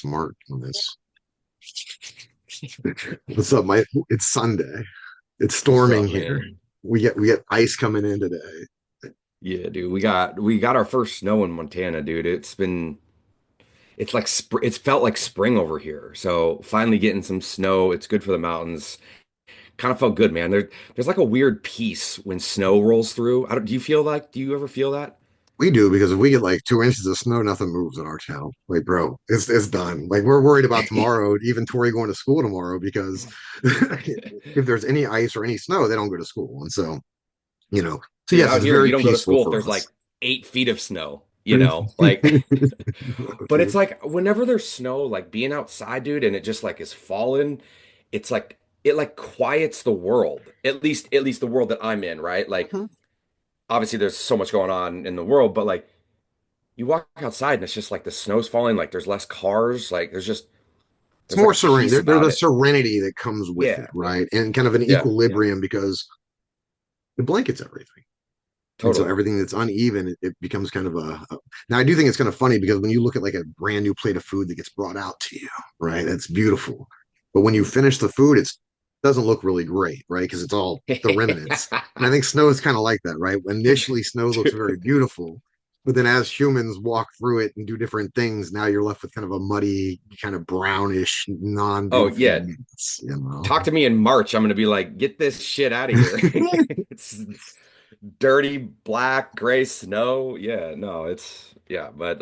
Mark on this. What's up, Mike? It's Sunday. It's What's storming up, here. man? We get ice coming in today. Yeah, dude, we got our first snow in Montana, dude. It's like it's felt like spring over here. So finally getting some snow, it's good for the mountains. Kind of felt good, man. There's like a weird peace when snow rolls through. Do you feel like? Do you ever feel that? We do because if we get like 2 inches of snow, nothing moves in our town. Like, bro, it's done. Like, we're worried about tomorrow, even Tori going to school tomorrow, because if there's any ice or any snow, they don't go to school. And so, you know, so Dude, yes, out it's here, you very don't go to peaceful school if for there's us. like 8 feet of snow, you know? Like, but it's like whenever there's snow, like being outside, dude, and it just like is falling, it's like it like quiets the world. At least the world that I'm in, right? Like obviously there's so much going on in the world, but like you walk outside and it's just like the snow's falling, like there's less cars, like It's there's like more a serene. peace There's about a it. serenity that comes with it, Yeah. right? And kind of an Yeah. Yeah. equilibrium because it blankets everything. And so Totally. everything that's uneven, it becomes kind of now I do think it's kind of funny because when you look at like a brand new plate of food that gets brought out to you, right? That's beautiful. But when you finish the food, it doesn't look really great, right? Because it's all the remnants. And I think snow is kind of like that, right? Initially, snow looks very Dude. beautiful, but then as humans walk through it and do different things, now you're left with kind of a muddy, kind of brownish, Oh non-beautiful yeah. mess, you know? Talk to me in March. I'm gonna be like, get this shit out of here. It's dirty black gray snow. Yeah, no, it's yeah, but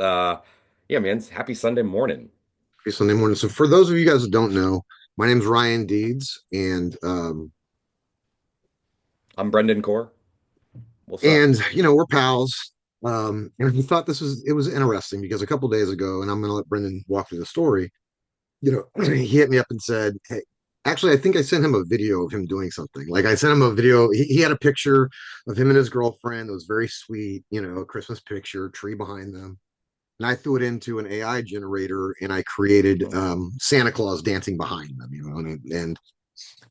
yeah, man, it's happy Sunday morning. Sunday morning. So for those of you guys that don't know, my name's Ryan Deeds, I'm Brendan Core. What's up? and we're pals. And he thought it was interesting because a couple days ago, and I'm going to let Brendan walk through the story. He hit me up and said, "Hey, actually, I think I sent him a video of him doing something. Like I sent him a video. He had a picture of him and his girlfriend. It was very sweet, a Christmas picture, tree behind them." And I threw it into an AI generator, and I created Santa Claus dancing behind them. And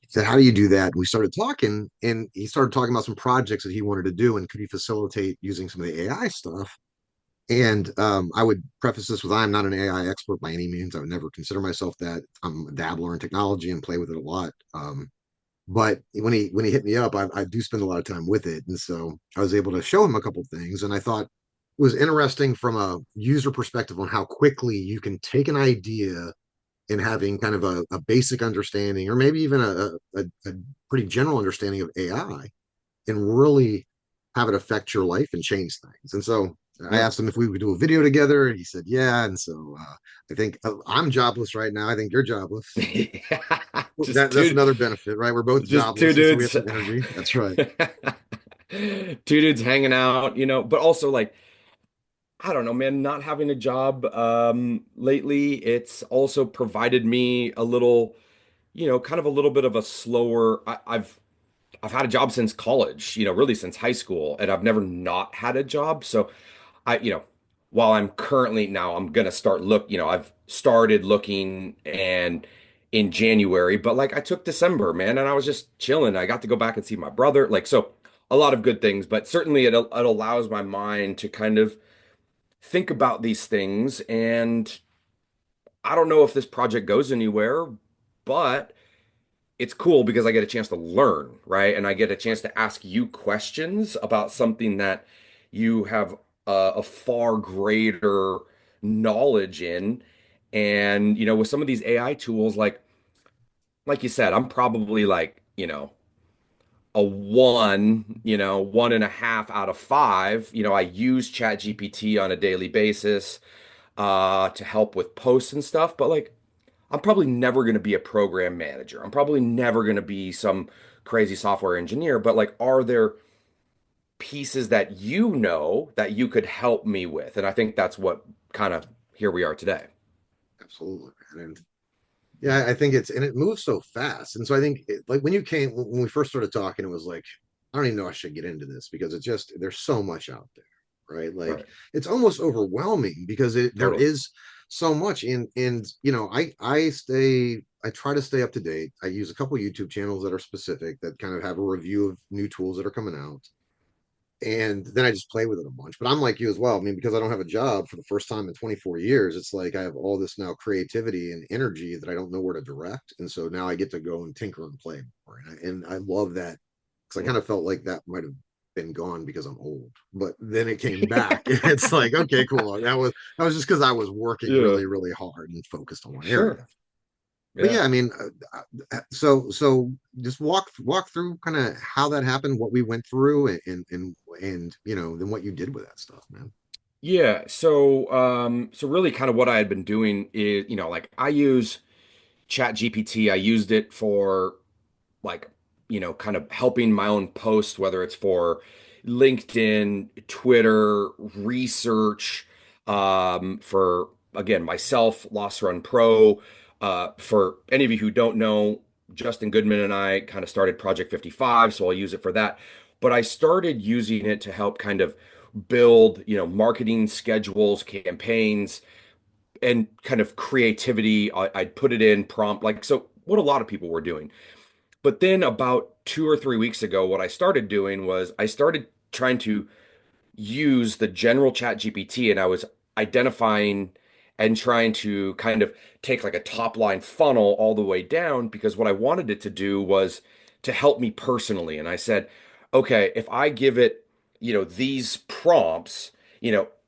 said, "How do you do that?" And we started talking, and he started talking about some projects that he wanted to do, and could he facilitate using some of the AI stuff? And I would preface this with, I'm not an AI expert by any means. I would never consider myself that. I'm a dabbler in technology and play with it a lot. But when he hit me up, I do spend a lot of time with it, and so I was able to show him a couple things, and I thought it was interesting from a user perspective on how quickly you can take an idea and having kind of a basic understanding, or maybe even a pretty general understanding of AI, and really have it affect your life and change things. And so I Yeah. asked him if we would do a video together, and he said, yeah. And so I think I'm jobless right now. I think you're jobless. Just That's two another benefit, right? We're both just two jobless, and so we have dudes. some energy. That's right. Two dudes hanging out, but also like I don't know, man, not having a job lately, it's also provided me a little, kind of a little bit of a slower I've had a job since college, really since high school, and I've never not had a job. So while I'm currently now I'm gonna start I've started looking and in January, but like I took December, man, and I was just chilling. I got to go back and see my brother. Like so a lot of good things, but certainly it allows my mind to kind of think about these things. And I don't know if this project goes anywhere, but it's cool because I get a chance to learn, right? And I get a chance to ask you questions about something that you have a far greater knowledge in. And, with some of these AI tools, like you said, I'm probably like, a one, 1.5 out of five. I use ChatGPT on a daily basis to help with posts and stuff, but like I'm probably never going to be a program manager. I'm probably never going to be some crazy software engineer, but like, are there pieces that that you could help me with? And I think that's what kind of here we are today. Absolutely, man. And yeah, I think and it moves so fast. And so I think like when we first started talking, it was like, I don't even know I should get into this because there's so much out there, right? Like Right. it's almost overwhelming because there Totally. is so much. And I try to stay up to date. I use a couple YouTube channels that are specific that kind of have a review of new tools that are coming out. And then I just play with it a bunch. But I'm like you as well. I mean, because I don't have a job for the first time in 24 years, it's like I have all this now creativity and energy that I don't know where to direct. And so now I get to go and tinker and play more. And I love that because I kind of felt like that might have been gone because I'm old, but then it came back. It's like, okay, cool. That was just because I was working Yeah, really, really hard and focused on one area. sure. But Yeah. yeah, I mean, so just walk through kind of how that happened, what we went through, and then what you did with that stuff, man. Yeah. So really kind of what I had been doing is, like I use ChatGPT. I used it for like, kind of helping my own posts, whether it's for LinkedIn, Twitter, research, for again, myself, Lost Run Pro. For any of you who don't know, Justin Goodman and I kind of started Project 55, so I'll use it for that. But I started using it to help kind of build, marketing schedules, campaigns, and kind of creativity. I'd put it in prompt, like so what a lot of people were doing. But then about 2 or 3 weeks ago, what I started doing was I started trying to use the general chat GPT and I was identifying and trying to kind of take like a top line funnel all the way down because what I wanted it to do was to help me personally. And I said, okay, if I give it, these prompts,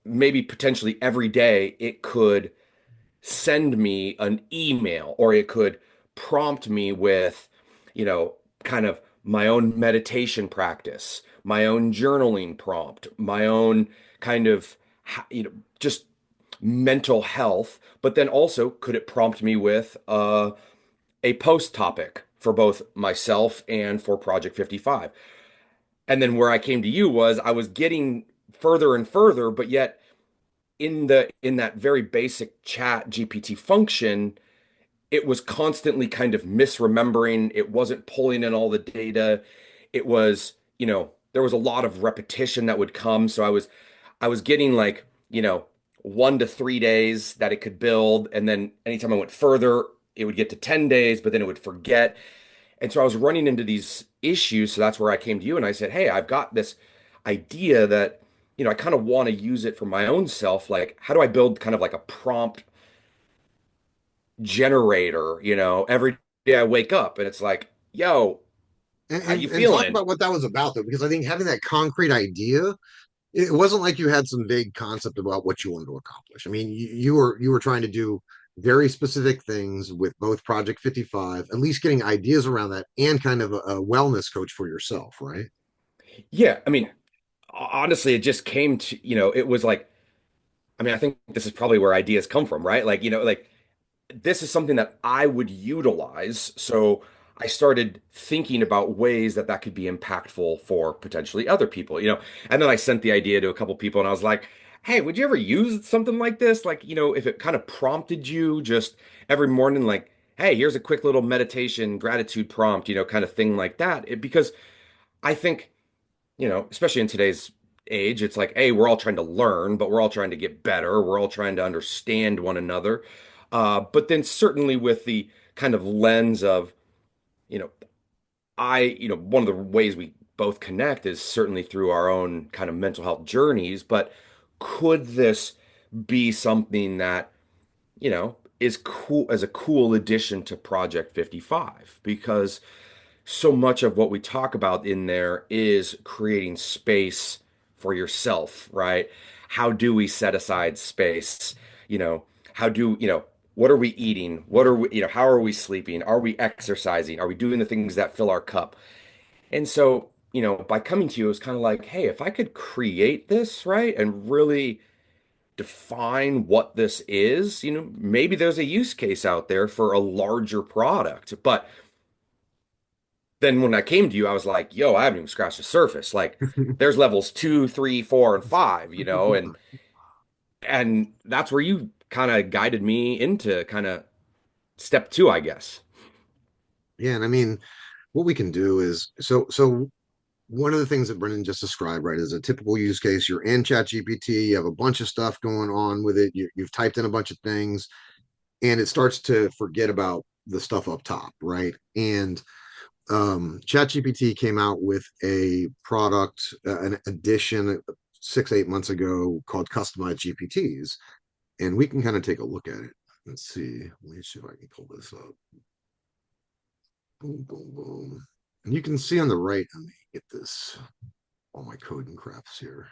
maybe potentially every day it could send me an email or it could prompt me with, you know, kind of my own meditation practice, my own journaling prompt, my own kind of, just mental health. But then also, could it prompt me with a post topic for both myself and for Project 55? And then where I came to you was I was getting further and further, but yet in that very basic chat GPT function, it was constantly kind of misremembering. It wasn't pulling in all the data. It was, there was a lot of repetition that would come. So I was getting like, 1 to 3 days that it could build. And then anytime I went further, it would get to 10 days, but then it would forget. And so I was running into these issues. So that's where I came to you and I said, hey, I've got this idea that, I kind of want to use it for my own self. Like, how do I build kind of like a prompt generator, every day I wake up and it's like, yo, And, how you and talk feeling? about what that was about though, because I think having that concrete idea, it wasn't like you had some vague concept about what you wanted to accomplish. I mean, you were trying to do very specific things with both Project 55, at least getting ideas around that and kind of a wellness coach for yourself, right? Yeah, I mean, honestly, it just came to, it was like, I mean, I think this is probably where ideas come from, right? Like, like this is something that I would utilize. So I started thinking about ways that that could be impactful for potentially other people, and then I sent the idea to a couple people and I was like, hey, would you ever use something like this? Like, if it kind of prompted you just every morning, like, hey, here's a quick little meditation, gratitude prompt, kind of thing like that. Because I think, especially in today's age, it's like, hey, we're all trying to learn, but we're all trying to get better. We're all trying to understand one another. But then certainly with the kind of lens of, you know, one of the ways we both connect is certainly through our own kind of mental health journeys. But could this be something that, is cool as a cool addition to Project 55? Because so much of what we talk about in there is creating space for yourself, right? How do we set aside space? You know, how do, what are we eating? What are we, how are we sleeping? Are we exercising? Are we doing the things that fill our cup? And so, by coming to you, it was kind of like, hey, if I could create this, right, and really define what this is, maybe there's a use case out there for a larger product. But then when I came to you, I was like, yo, I haven't even scratched the surface. Like there's levels 2, 3, 4, and 5, and that's where you kind of guided me into kind of step two, I guess. Yeah, and I mean, what we can do is so one of the things that Brendan just described, right, is a typical use case. You're in ChatGPT, you have a bunch of stuff going on with it, you've typed in a bunch of things, and it starts to forget about the stuff up top, right? And ChatGPT came out with a product, an addition 6, 8 months ago called customized GPTs, and we can kind of take a look at it. Let's see. Let me see if I can pull this up. Boom, boom, boom. And you can see on the right, let me get this, all my code and craps here.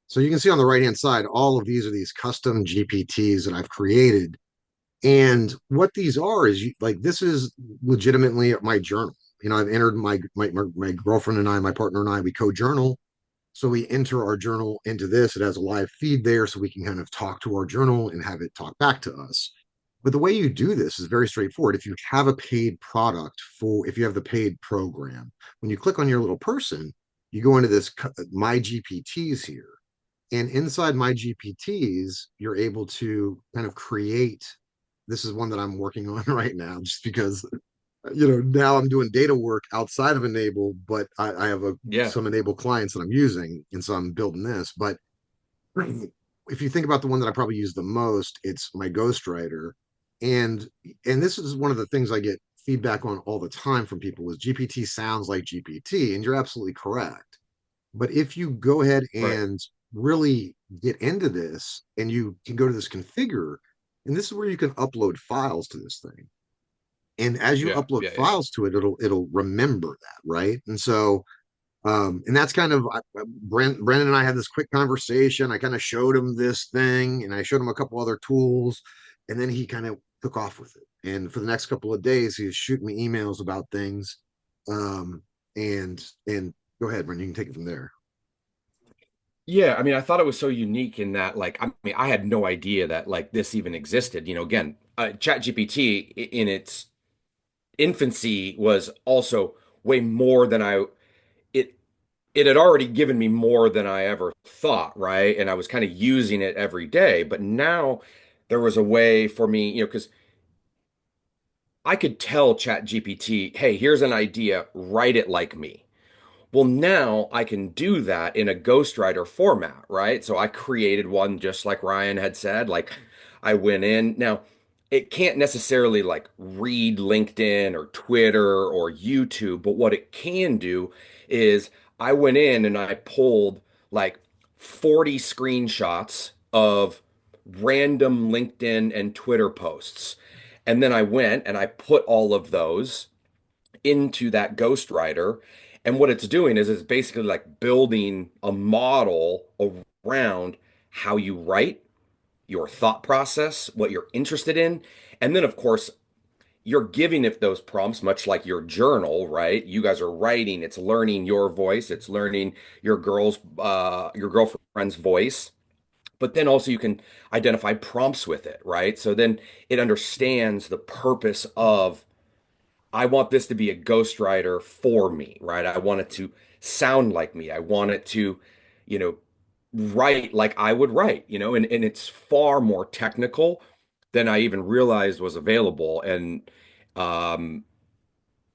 So you can see on the right hand side, all of these are these custom GPTs that I've created. And what these are is like this is legitimately my journal. I've entered my girlfriend and I, my partner and I, we co-journal. So we enter our journal into this. It has a live feed there, so we can kind of talk to our journal and have it talk back to us. But the way you do this is very straightforward. If you have a paid product if you have the paid program, when you click on your little person, you go into this My GPTs here. And inside My GPTs, you're able to kind of create. This is one that I'm working on right now, just because now I'm doing data work outside of Enable, but I have Yeah, some Enable clients that I'm using, and so I'm building this. But if you think about the one that I probably use the most, it's my ghostwriter. And and this is one of the things I get feedback on all the time from people is GPT sounds like GPT, and you're absolutely correct. But if you go ahead right. and really get into this, and you can go to this configure, and this is where you can upload files to this thing. And as you Yeah, upload yeah, yeah. files to it, it'll remember that, right? And so and that's kind of Brenden and I had this quick conversation. I kind of showed him this thing, and I showed him a couple other tools, and then he kind of took off with it. And for the next couple of days, he was shooting me emails about things. Um, and go ahead, Brenden, you can take it from there. Yeah, I mean, I thought it was so unique in that, like, I mean, I had no idea that like this even existed. Again, ChatGPT in its infancy was also way more than it it had already given me more than I ever thought, right? And I was kind of using it every day, but now there was a way for me, because I could tell ChatGPT, hey, here's an idea, write it like me. Well, now I can do that in a ghostwriter format, right? So I created one just like Ryan had said. Like I went in. Now, it can't necessarily like read LinkedIn or Twitter or YouTube, but what it can do is I went in and I pulled like 40 screenshots of random LinkedIn and Twitter posts. And then I went and I put all of those into that ghostwriter. And what it's doing is it's basically like building a model around how you write, your thought process, what you're interested in. And then, of course, you're giving it those prompts, much like your journal, right? You guys are writing, it's learning your voice, it's learning your girlfriend's voice. But then also you can identify prompts with it, right? So then it understands the purpose of I want this to be a ghostwriter for me, right? I want it to sound like me. I want it to, you know, write like I would write, and it's far more technical than I even realized was available. And um,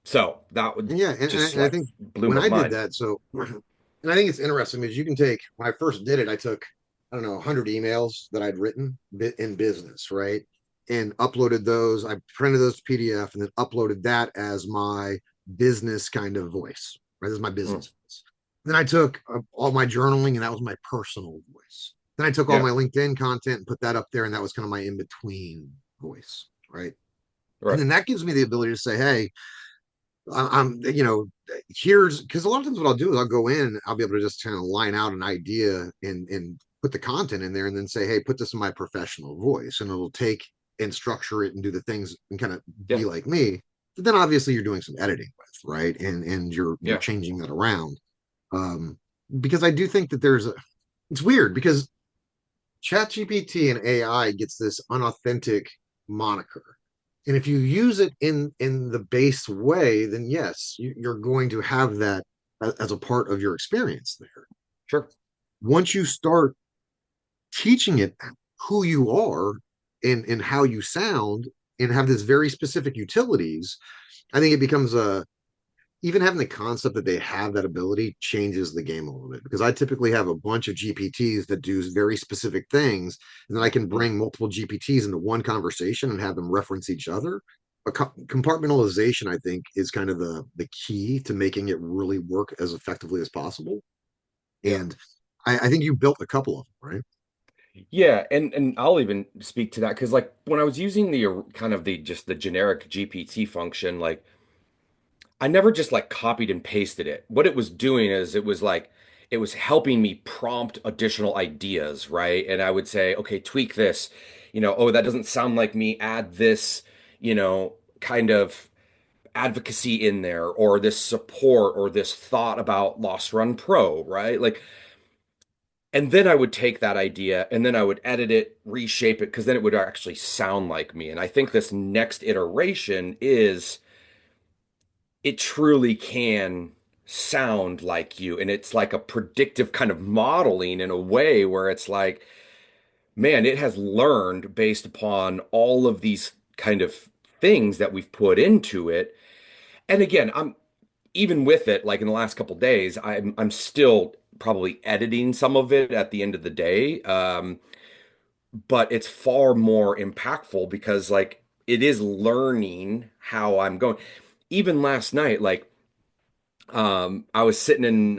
so that would And yeah, just and I like think blew when my I did mind. that, so and I think it's interesting because you can take when I first did it, I took I don't know 100 emails that I'd written in business, right, and uploaded those. I printed those to PDF and then uploaded that as my business kind of voice, right? This is my Mm, business voice. Then I took all my journaling, and that was my personal voice. Then I took all yeah, my LinkedIn content and put that up there, and that was kind of my in between voice, right? And right. then that gives me the ability to say, hey, I'm, here's because a lot of times what I'll do is I'll go in, I'll be able to just kind of line out an idea and put the content in there and then say, hey, put this in my professional voice, and it'll take and structure it and do the things and kind of Yeah, be like me. But then obviously you're doing some editing with, right? And you're yeah, changing that around. Um, because I do think that it's weird because ChatGPT and AI gets this unauthentic moniker. And if you use it in the base way, then yes, you're going to have that as a part of your experience there. sure. Once you start teaching it who you are and how you sound and have this very specific utilities, I think it becomes a even having the concept that they have that ability changes the game a little bit because I typically have a bunch of GPTs that do very specific things, and then I can Mm, bring multiple GPTs into one conversation and have them reference each other. compartmentalization, I think, is kind of the key to making it really work as effectively as possible. Yeah. And I think you built a couple of them, right? Yeah, and I'll even speak to that because like when I was using the kind of the just the generic GPT function, like I never just like copied and pasted it. What it was doing is it was like it was helping me prompt additional ideas, right? And I would say, okay, tweak this, oh, that doesn't sound like me, add this, kind of advocacy in there or this support or this thought about Lost Run Pro, right? Like, and then I would take that idea and then I would edit it, reshape it, because then it would actually sound like me. And I think this next iteration is it truly can sound like you. And it's like a predictive kind of modeling in a way where it's like, man, it has learned based upon all of these kind of things that we've put into it. And again, I'm even with it, like in the last couple days, I'm still probably editing some of it at the end of the day. But it's far more impactful because like it is learning how I'm going. Even last night, like I was sitting in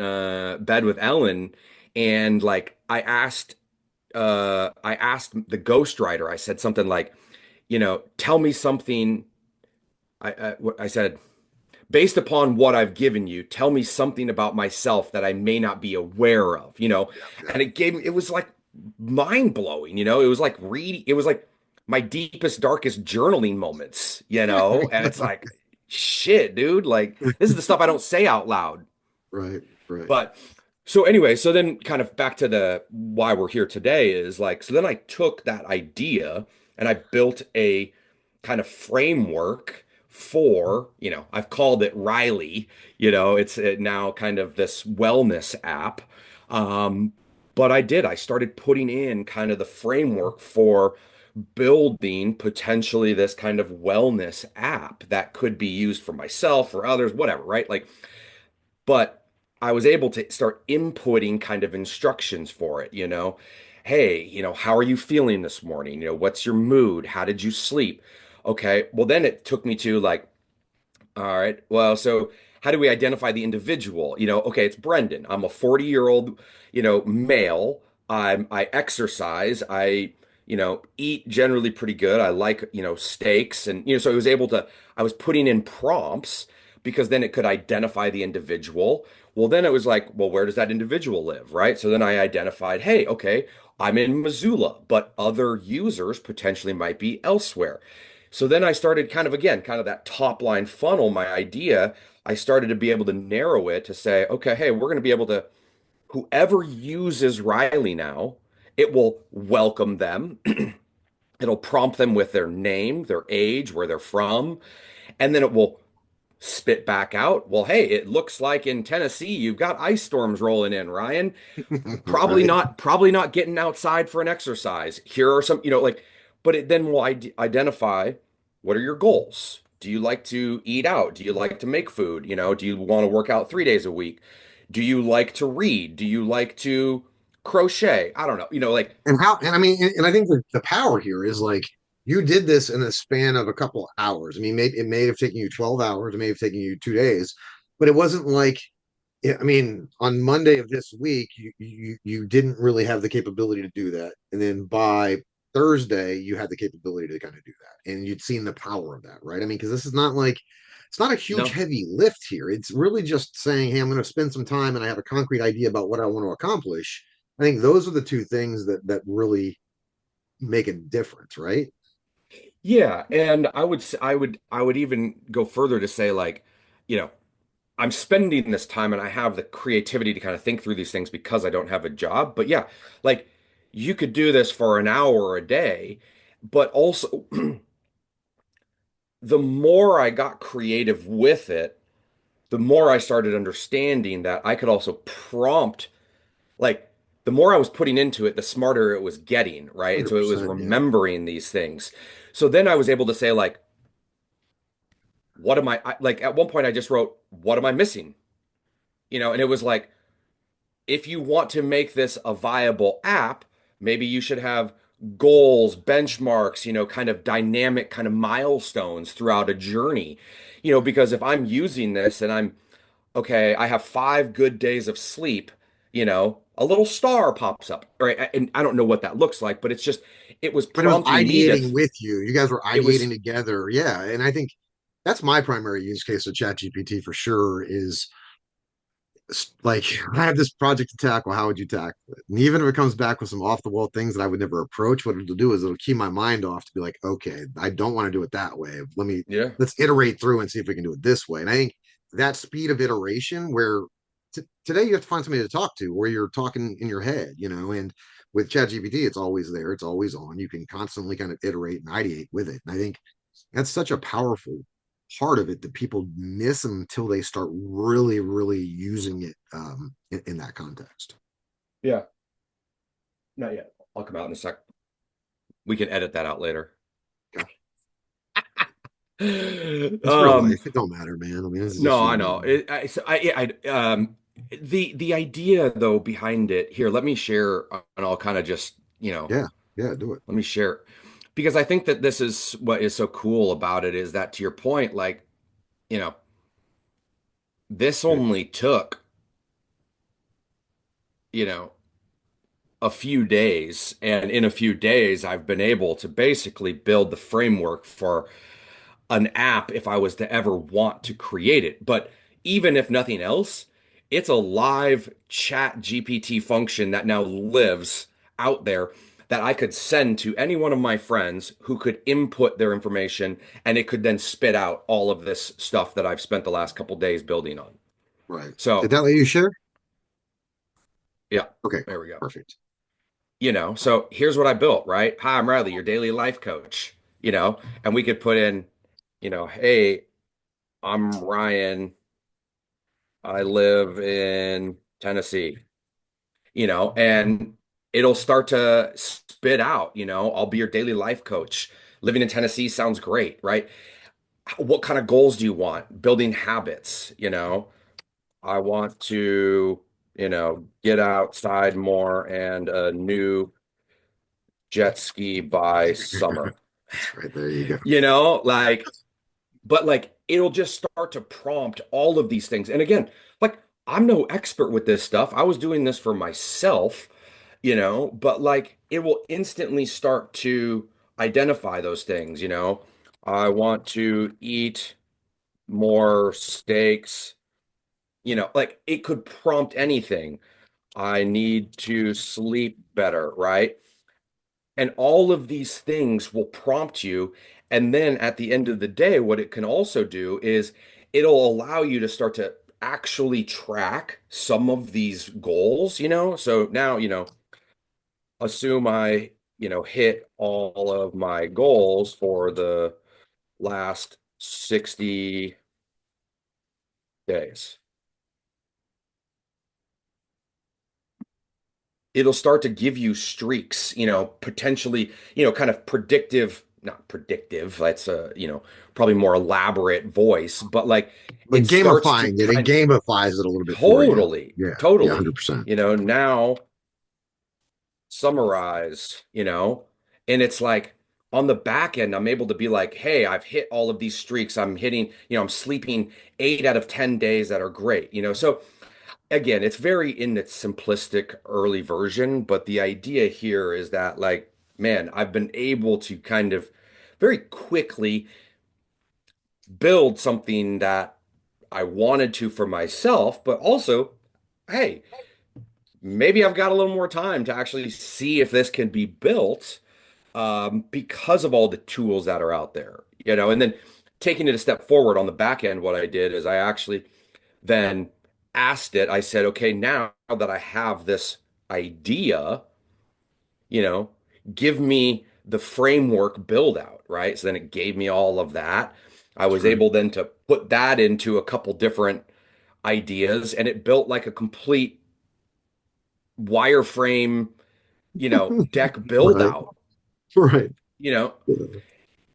bed with Ellen and like I asked the ghostwriter, I said something like, tell me something. I said, based upon what I've given you, tell me something about myself that I may not be aware of, Yeah, yeah. and it was like mind blowing, it was like reading, it was like my deepest, darkest journaling moments, and it's like, shit, dude, like this is the stuff I don't say out loud. Right, right. But so anyway, so then kind of back to the why we're here today is like, so then I took that idea and I built a kind of framework for, I've called it Riley, it's now kind of this wellness app. Um, but I started putting in kind of the framework for building potentially this kind of wellness app that could be used for myself or others, whatever, right? Like, but I was able to start inputting kind of instructions for it, Hey, how are you feeling this morning? What's your mood? How did you sleep? Okay. Well, then it took me to like, all right. Well, so how do we identify the individual? Okay, it's Brendan. I'm a 40-year-old, male. I exercise. I, eat generally pretty good. I like, steaks and so I was putting in prompts because then it could identify the individual. Well, then it was like, well, where does that individual live, right? So then I identified, hey, okay, I'm in Missoula, but other users potentially might be elsewhere. So then I started kind of again, kind of that top line funnel, my idea. I started to be able to narrow it to say, okay, hey, we're going to be able to, whoever uses Riley now, it will welcome them. It'll prompt them with their name, their age, where they're from, and then it will spit back out. Well, hey, it looks like in Tennessee you've got ice storms rolling in, Ryan. Probably Right. not, probably not getting outside for an exercise. Here are some, like, but it then will identify what are your goals? Do you like to eat out? Do you like to make food? Do you want to work out 3 days a week? Do you like to read? Do you like to crochet? I don't know. Like, And I mean, and I think the power here is like you did this in a span of a couple hours. I mean, it may have taken you 12 hours, it may have taken you 2 days, but it wasn't like, yeah, I mean, on Monday of this week, you didn't really have the capability to do that, and then by Thursday, you had the capability to kind of do that, and you'd seen the power of that, right? I mean, because this is not like it's not a huge no. heavy lift here. It's really just saying, hey, I'm going to spend some time, and I have a concrete idea about what I want to accomplish. I think those are the two things that really make a difference, right? Yeah, and I would even go further to say like, you know, I'm spending this time and I have the creativity to kind of think through these things because I don't have a job. But yeah, like you could do this for an hour a day, but also the more I got creative with it, the more I started understanding that I could also prompt, like the more I was putting into it, the smarter it was getting, right? And so it was 100%. Yeah. remembering these things. So then I was able to say like, what am like at one point I just wrote, what am I missing? And it was like, if you want to make this a viable app, maybe you should have goals, benchmarks, kind of dynamic kind of milestones throughout a journey. Because if I'm using this and okay, I have 5 good days of sleep, a little star pops up, right? And I don't know what that looks like, but it was But it was prompting me ideating with you. You guys were it ideating was, together. Yeah. And I think that's my primary use case of ChatGPT for sure is like I have this project to tackle. How would you tackle it? And even if it comes back with some off the wall things that I would never approach, what it'll do is it'll keep my mind off to be like, okay, I don't want to do it that way. yeah, Let's iterate through and see if we can do it this way. And I think that speed of iteration, where today you have to find somebody to talk to, where you're talking in your head, and with ChatGPT, it's always there, it's always on. You can constantly kind of iterate and ideate with it. And I think that's such a powerful part of it that people miss until they start really, really using it in that context. yeah, not yet. I'll come out in a sec. We can edit that out later. Okay. It's real Um, life. It don't matter, man. I mean, this is just no, you I and me. know. The idea though behind it here, let me share, and I'll kind of just, Yeah, yeah, do it. let me share, because I think that this is what is so cool about it is that to your point, like, you know, this Yeah, only took, you know, a few days, and in a few days, I've been able to basically build the framework for an app if I was to ever want to create it. But even if nothing else, it's a live chat GPT function that now lives out there that I could send to any one of my friends who could input their information and it could then spit out all of this stuff that I've spent the last couple days building on. right. Did So, that let you share? yeah, Okay, there we go. perfect. So here's what I built, right? Hi, I'm Riley, your daily life coach, and we could put in, hey, I'm Ryan. I live in Tennessee, and it'll start to spit out, I'll be your daily life coach. Living in Tennessee sounds great, right? What kind of goals do you want? Building habits, I want to, get outside more and a new jet ski by summer. That's right. There you go. Like, but like it'll just start to prompt all of these things. And again, like I'm no expert with this stuff. I was doing this for myself, but like it will instantly start to identify those things, I want to eat more steaks, like it could prompt anything. I need to sleep better, right? And all of these things will prompt you. And then at the end of the day, what it can also do is it'll allow you to start to actually track some of these goals, So now, assume I, hit all of my goals for the last 60 days. It'll start to give you streaks, potentially, kind of predictive, not predictive, that's a, probably more elaborate voice, but like But it starts to gamifying it, it kind gamifies it a little bit for you. totally, Yeah, yeah, totally, 100%. now summarize, and it's like on the back end, I'm able to be like, hey, I've hit all of these streaks. I'm hitting, I'm sleeping 8 out of 10 days that are great, so again, it's very in its simplistic early version, but the idea here is that, like, man, I've been able to kind of very quickly build something that I wanted to for myself, but also, hey, maybe I've got a little more time to actually see if this can be built because of all the tools that are out there, and then taking it a step forward on the back end, what I did is I actually then asked it, I said, okay, now that I have this idea, you know, give me the framework build out, right? So then it gave me all of that. I That's was great. able then to put that into a couple different ideas and it built like a complete wireframe, deck build Right, out, right. you know. Yeah.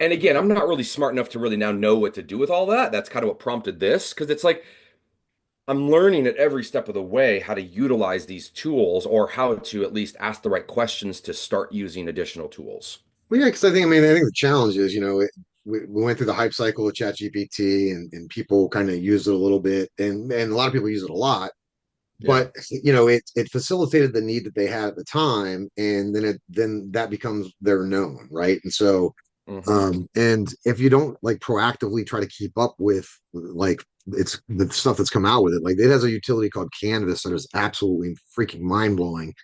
And again, I'm not really smart enough to really now know what to do with all that. That's kind of what prompted this because it's like I'm learning at every step of the way how to utilize these tools or how to at least ask the right questions to start using additional tools. Well, yeah, because I think the challenge is, we went through the hype cycle of ChatGPT, and people kind of use it a little bit, and a lot of people use it a lot. Yeah. But it facilitated the need that they had at the time, and then that becomes their known, right? And so Hmm. and if you don't like proactively try to keep up with like it's the stuff that's come out with it, like it has a utility called Canvas that is absolutely freaking mind blowing.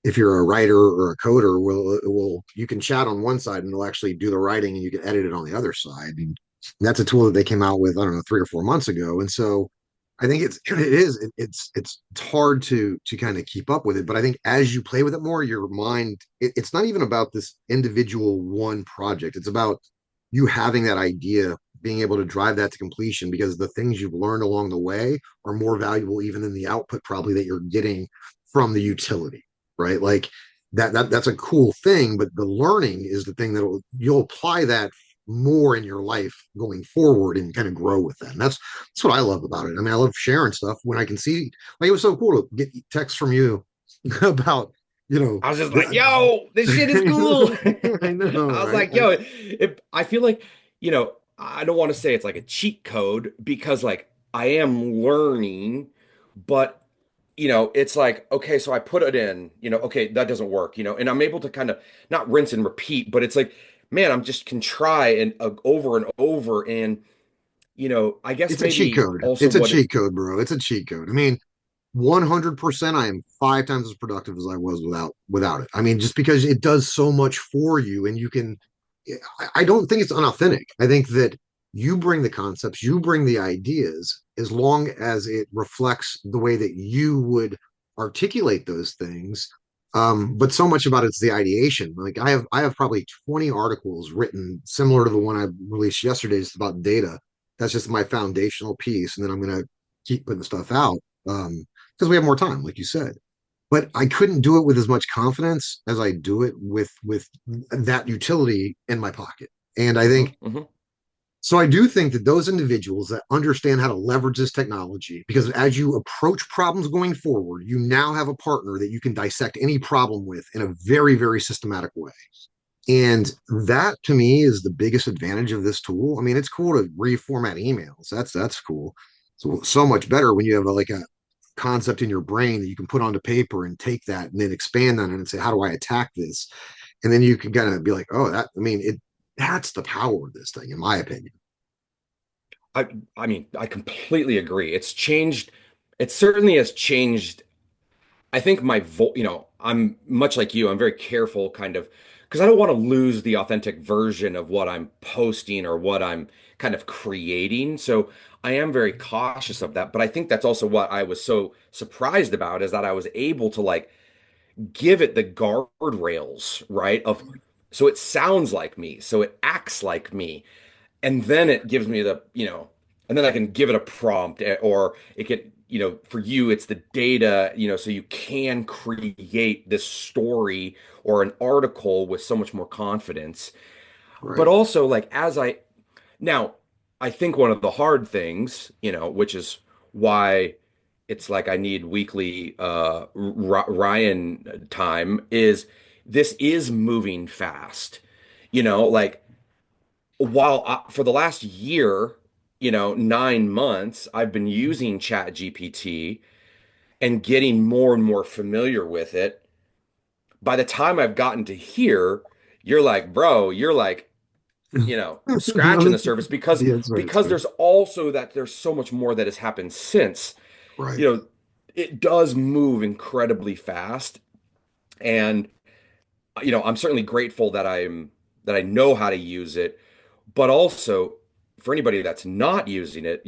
If you're a writer or a coder, will you can chat on one side and it'll actually do the writing and you can edit it on the other side. And that's a tool that they came out with, I don't know, 3 or 4 months ago. And so I think it's hard to kind of keep up with it. But I think as you play with it more, your mind it's not even about this individual one project. It's about you having that idea, being able to drive that to completion because the things you've learned along the way are more valuable even than the output probably that you're getting from the utility, right? Like that's a cool thing, but the learning is the thing that you'll apply that more in your life going forward and kind of grow with that. And that's what I love about it. I mean, I love sharing stuff when I can see, like, it was so cool to get texts from you about, you know, I was just like, the, yo, this shit is I cool. know, I know, I was right? like, yo, I feel like, I don't want to say it's like a cheat code because like I am learning, but it's like, okay, so I put it in, okay, that doesn't work, and I'm able to kind of not rinse and repeat, but it's like, man, I'm just can try and over and over. And, I guess It's a cheat maybe code. also It's a what it, cheat code, bro. It's a cheat code. I mean, 100% I am 5 times as productive as I was without it. I mean, just because it does so much for you and you can I don't think it's unauthentic. I think that you bring the concepts, you bring the ideas as long as it reflects the way that you would articulate those things. But so much about it's the ideation. Like I have probably 20 articles written similar to the one I released yesterday, just about data. That's just my foundational piece, and then I'm gonna keep putting stuff out. Because we have more time, like you said. But I couldn't do it with as much confidence as I do it with that utility in my pocket. And I hmm think hmm so. I do think that those individuals that understand how to leverage this technology, because as you approach problems going forward, you now have a partner that you can dissect any problem with in a very, very systematic way. And that to me is the biggest advantage of this tool. I mean, it's cool to reformat emails. That's cool. So much better when you have like a concept in your brain that you can put onto paper and take that and then expand on it and say, how do I attack this? And then you can kind of be like, oh, that's the power of this thing, in my opinion. I I mean, I completely agree. It's changed. It certainly has changed. I think I'm much like you. I'm very careful kind of because I don't want to lose the authentic version of what I'm posting or what I'm kind of creating. So I am very cautious of that. But I think that's also what I was so surprised about is that I was able to like give it the guardrails, right? So it sounds like me, so it acts like me, and then it gives me and then I can give it a prompt or it can, for you, it's the data, so you can create this story or an article with so much more confidence. But Right. also, like, now, I think one of the hard things, which is why it's like I need weekly Ryan time, is this is moving fast. Like while for the last year, 9 months, I've been using ChatGPT and getting more and more familiar with it. By the time I've gotten to here, you're like, bro, you're like, No, scratching the surface because yeah, it's because good. there's so much more that has happened since. You Right. know, it does move incredibly fast. And I'm certainly grateful that I know how to use it, but also for anybody that's not using it,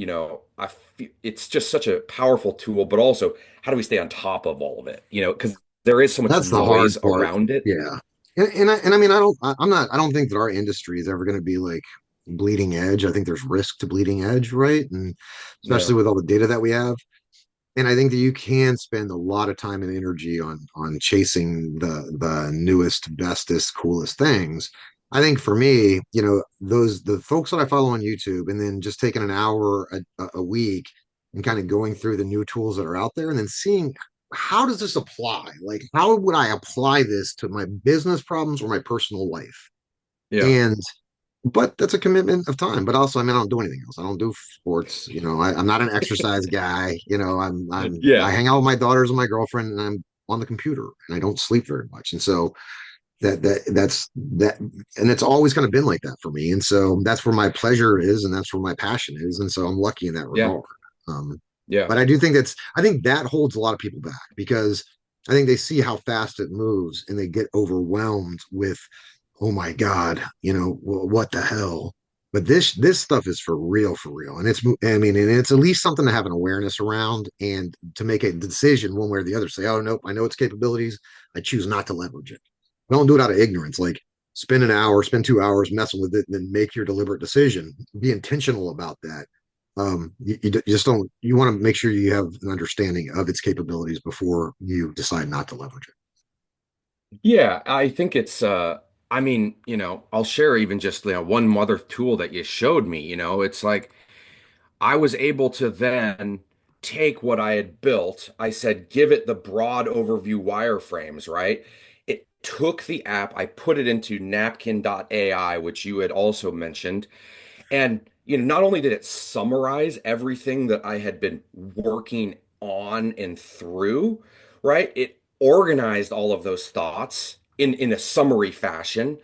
I feel it's just such a powerful tool, but also how do we stay on top of all of it? Because there is so much That's the hard noise part. around it. Yeah. And I mean, I don't think that our industry is ever going to be like bleeding edge. I think there's risk to bleeding edge, right? And Yeah. especially with all the data that we have. And I think that you can spend a lot of time and energy on chasing the newest, bestest, coolest things. I think for me, the folks that I follow on YouTube, and then just taking an hour a week and kind of going through the new tools that are out there and then seeing how does this apply? Like, how would I apply this to my business problems or my personal life? Yeah. And but that's a commitment of time. But also, I mean, I don't do anything else. I don't do sports. I'm not an exercise guy. I Yeah. hang out with my daughters and my girlfriend, and I'm on the computer, and I don't sleep very much. And so that's that, and it's always kind of been like that for me. And so that's where my pleasure is, and that's where my passion is. And so I'm lucky in that Yeah. regard. Um, Yeah. but I think that holds a lot of people back because I think they see how fast it moves and they get overwhelmed with, oh my God, what the hell? But this stuff is for real, and I mean, and it's at least something to have an awareness around and to make a decision one way or the other. Say, oh nope, I know its capabilities. I choose not to leverage it. Don't do it out of ignorance. Like spend an hour, spend 2 hours messing with it, and then make your deliberate decision. Be intentional about that. You just don't. You want to make sure you have an understanding of its capabilities before you decide not to leverage it. Yeah, I think it's I mean, I'll share even just one other tool that you showed me, it's like I was able to then take what I had built. I said, give it the broad overview wireframes, right? It took the app, I put it into Napkin.ai, which you had also mentioned. And, not only did it summarize everything that I had been working on and through, right? It organized all of those thoughts in a summary fashion.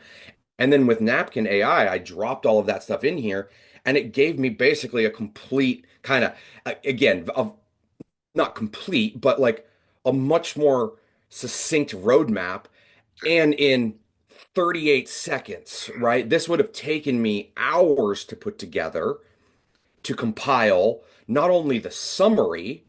And then with Napkin AI, I dropped all of that stuff in here and it gave me basically a complete kind of, again, of not complete, but like a much more succinct roadmap and in 38 seconds, right? This would have taken me hours to put together, to compile not only the summary,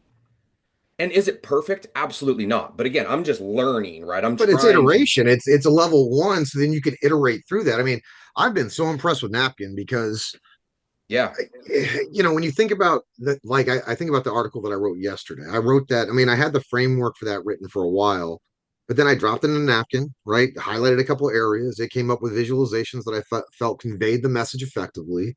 and is it perfect? Absolutely not. But again, I'm just learning, right? I'm But it's trying to, iteration. It's a level one, so then you can iterate through that. I mean, I've been so impressed with Napkin because yeah, when you think about that, like I think about the article that I wrote yesterday. I wrote that. I mean, I had the framework for that written for a while, but then I dropped it in a napkin, right? Highlighted a couple of areas. It came up with visualizations that I felt conveyed the message effectively.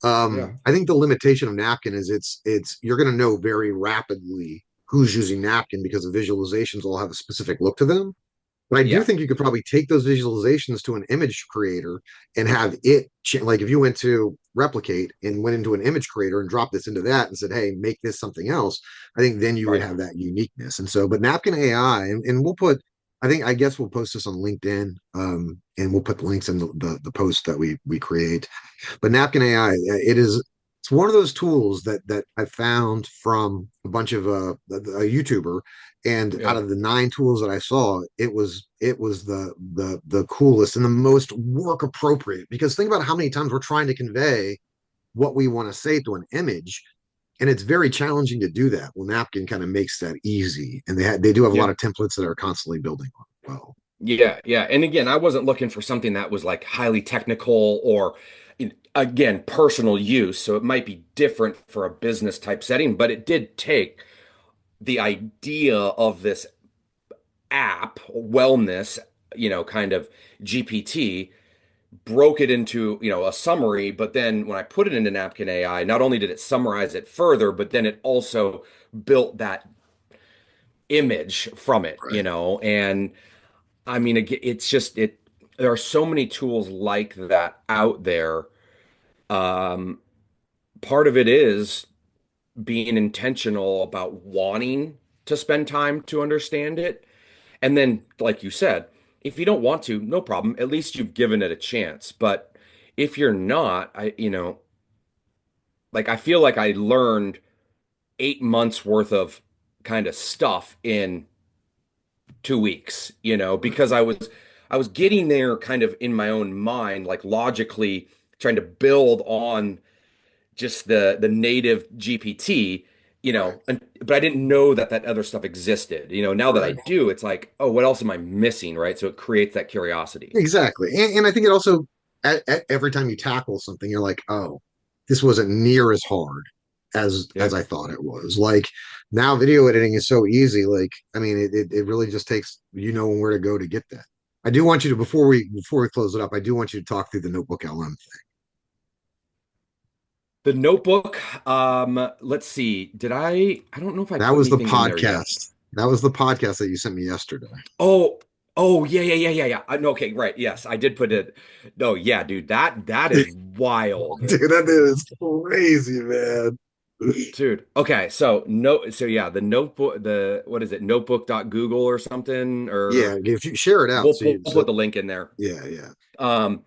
yeah, I think the limitation of napkin is it's you're going to know very rapidly who's using napkin because the visualizations all have a specific look to them. But I do yeah, think you could probably take those visualizations to an image creator and have it like if you went to replicate and went into an image creator and dropped this into that and said, hey, make this something else. I think then you would right. have that uniqueness. And so, but Napkin AI, and we'll put, I guess we'll post this on LinkedIn, and we'll put the links in the post that we create. But Napkin AI, it's one of those tools that I found from a bunch of a YouTuber, and out Yeah, of the 9 tools that I saw, it was the coolest and the most work appropriate. Because think about how many times we're trying to convey what we want to say to an image, and it's very challenging to do that. Well, Napkin kind of makes that easy, and they do have a lot yeah. of templates that are constantly building on. Well, Yeah, yeah. And again, I wasn't looking for something that was like highly technical or, again, personal use. So it might be different for a business type setting, but it did take the idea of this app, wellness, kind of GPT, broke it into, a summary. But then when I put it into Napkin AI, not only did it summarize it further, but then it also built that image from it, right. and I mean, it's just there are so many tools like that out there. Um, Part of it is being intentional about wanting to spend time to understand it. And then, like you said, if you don't want to, no problem. At least you've given it a chance. But if you're not, like I feel like I learned 8 months worth of kind of stuff in 2 weeks, because I was getting there kind of in my own mind, like logically trying to build on just the native GPT, Right. but I didn't know that that other stuff existed. Now that I Right. do, it's like, oh, what else am I missing, right? So it creates that curiosity. Exactly. And I think it also, every time you tackle something, you're like, oh, this wasn't near as hard as Yeah. I thought it was. Like now video editing is so easy. Like, I mean, it really just takes, where to go to get that. I do want you to, before we close it up, I do want you to talk through the Notebook LM. The Notebook. Let's see. I don't know if I That put was the anything in there yet. podcast. That was the podcast that you sent me yesterday. Oh, oh, yeah, yeah, yeah, yeah, yeah. No, okay, right. Yes, I did put it. No, yeah, dude, that is wild, Dude, that is crazy, man. dude. Okay, so yeah, the Notebook, the what is it? Notebook.google or something, Yeah, or if you share it out, we'll put the link in there. yeah, yeah. Um,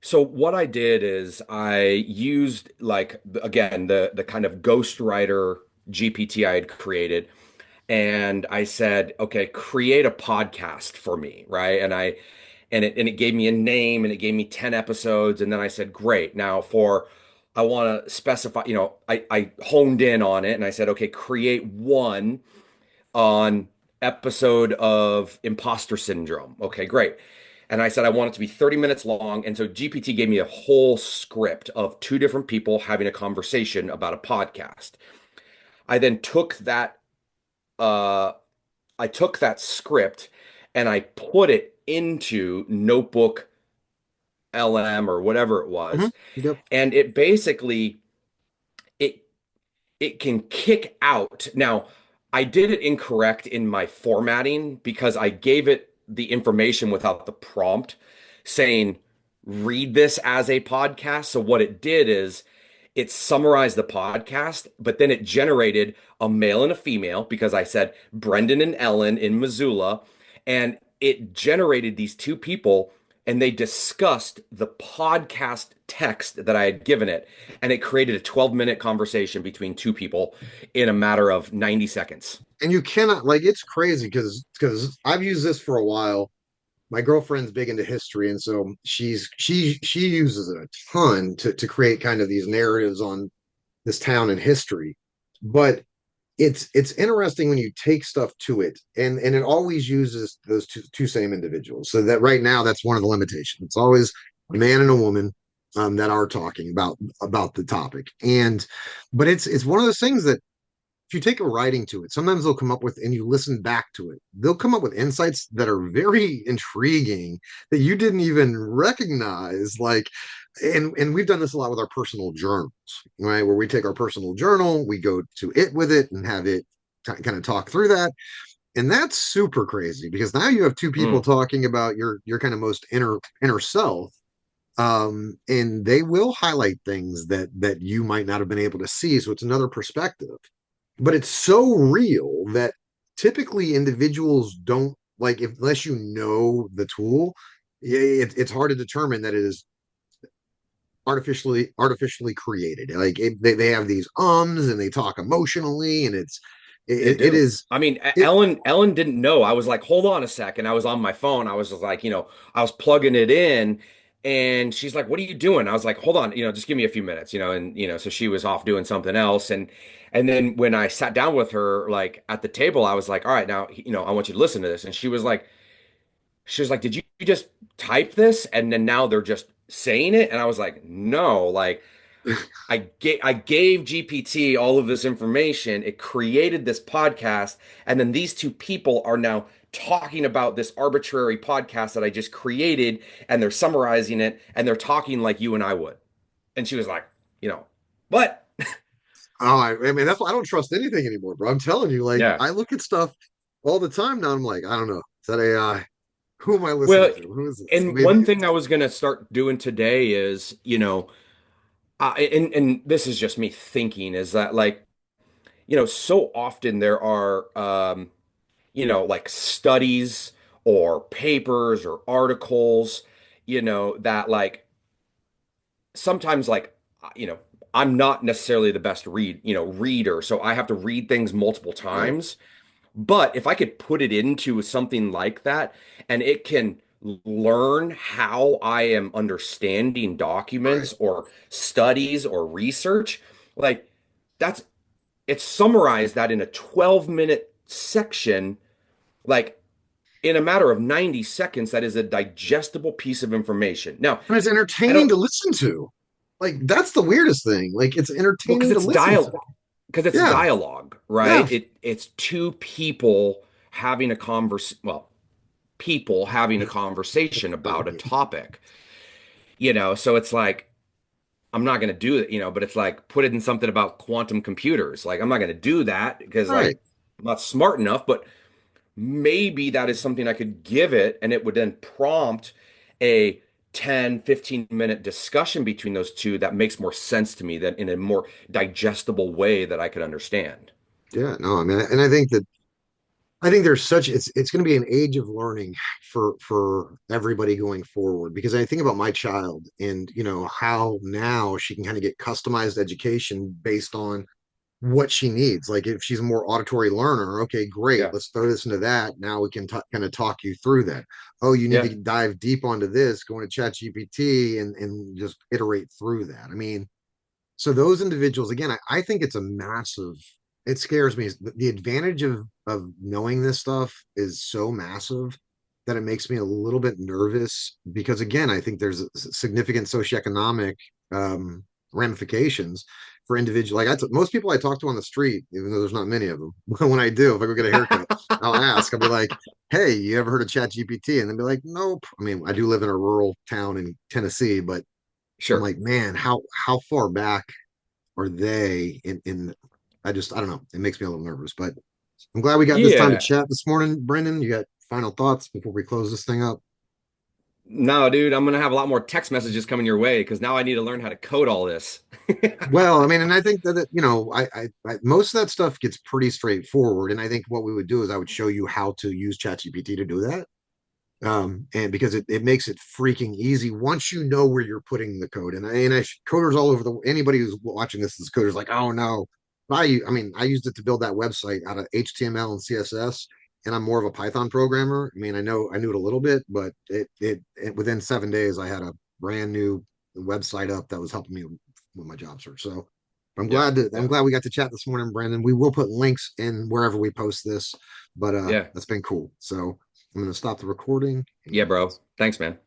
so what I did is I used like again the kind of ghostwriter GPT I had created, and I said, okay, create a podcast for me, right? And it gave me a name and it gave me 10 episodes, and then I said, great. Now for I want to specify, I honed in on it and I said, okay, create one on episode of imposter syndrome. Okay, great. And I said I want it to be 30 minutes long. And so GPT gave me a whole script of two different people having a conversation about a podcast. I then uh took that script and I put it into Notebook LM or whatever it Mhm. was. Yep. And it basically it it can kick out. Now, I did it incorrect in my formatting because I gave it the information without the prompt saying, read this as a podcast. So, what it did is it summarized the podcast, but then it generated a male and a female because I said Brendan and Ellen in Missoula. And it generated these two people and they discussed the podcast text that I had given it. And it created a 12-minute conversation between two people in a matter of 90 seconds. And you cannot like it's crazy because I've used this for a while. My girlfriend's big into history, and so she uses it a ton to create kind of these narratives on this town and history. But it's interesting when you take stuff to it, and it always uses those two same individuals. So that right now that's one of the limitations. It's always a man and a woman that are talking about the topic, and but it's one of those things that if you take a writing to it, sometimes they'll come up with, and you listen back to it, they'll come up with insights that are very intriguing that you didn't even recognize. Like, and we've done this a lot with our personal journals, right? Where we take our personal journal, we go to it with it and have it kind of talk through that. And that's super crazy because now you have two people Mm, talking about your kind of most inner self, and they will highlight things that you might not have been able to see, so it's another perspective, but it's so real that typically individuals don't like if, unless you know the tool, it's hard to determine that it is artificially created. Like they have these and they talk emotionally, and they it do. is I mean, it. Ellen didn't know. I was like, hold on a second. I was on my phone. I was just like, I was plugging it in and she's like, what are you doing? I was like, hold on, just give me a few minutes, and so she was off doing something else. And then when I sat down with her, like at the table, I was like, all right, now, I want you to listen to this. And she was like, did you just type this? And then now they're just saying it. And I was like, no, like I gave GPT all of this information. It created this podcast, and then these two people are now talking about this arbitrary podcast that I just created, and they're summarizing it, and they're talking like you and I would. And she was like, what? I mean that's why I don't trust anything anymore, bro. I'm telling you, like Yeah. I look at stuff all the time now. I'm like, I don't know, is that AI? Who am I listening Well, to? Who is this? and Maybe. one thing I was gonna start doing today is, and this is just me thinking, is that like, so often there are like studies or papers or articles, that like sometimes like, you know, I'm not necessarily the best reader, so I have to read things multiple Right, times. But if I could put it into something like that and it can learn how I am understanding right. documents or studies or research, like that's it's summarized that in a 12-minute section, like in a matter of 90 seconds, that is a digestible piece of information. Now, And it's I entertaining don't to listen to. Like that's the weirdest thing. Like it's well, entertaining to listen to. because it's Yeah, dialogue, yeah. right? It's two people having a people having a conversation about a topic, so it's like I'm not going to do it, but it's like put it in something about quantum computers. Like I'm not going to do that because Right. like I'm not smart enough, but maybe that is something I could give it and it would then prompt a 10-15 minute discussion between those two that makes more sense to me than in a more digestible way that I could understand. Yeah, no, I mean, and I think there's such it's going to be an age of learning for everybody going forward because I think about my child and how now she can kind of get customized education based on what she needs. Like if she's a more auditory learner, okay, great, Yeah. let's throw this into that. Now we can kind of talk you through that. Oh, you need Yeah. to dive deep onto this, go into ChatGPT and just iterate through that. I mean, so those individuals, again, I think it's a massive, it scares me. The advantage of knowing this stuff is so massive that it makes me a little bit nervous because again, I think there's a significant socioeconomic um, ramifications for individuals. Like most people I talk to on the street, even though there's not many of them, when I do, if I go get a haircut, I'll ask, I'll be like, hey, you ever heard of ChatGPT? And they'll be like, nope. I mean, I do live in a rural town in Tennessee, but I'm Sure. like, man, how far back are they in I don't know. It makes me a little nervous, but I'm glad we got this time to Yeah. chat this morning. Brendan, you got final thoughts before we close this thing up? No, dude, I'm gonna have a lot more text messages coming your way because now I need to learn how to code all this. Well, I mean, and I think that most of that stuff gets pretty straightforward. And I think what we would do is I would show you how to use ChatGPT to do that. And because it makes it freaking easy once you know where you're putting the code. And coders all over anybody who's watching this is coders like, oh no. I mean, I used it to build that website out of HTML and CSS, and I'm more of a Python programmer. I mean, I knew it a little bit, but it within 7 days I had a brand new website up that was helping me with my job search. So Yeah. I'm Well, glad we got to chat this morning, Brandon. We will put links in wherever we post this, but yeah. that's been cool. So I'm going to stop the recording Yeah, and bro. Thanks, man.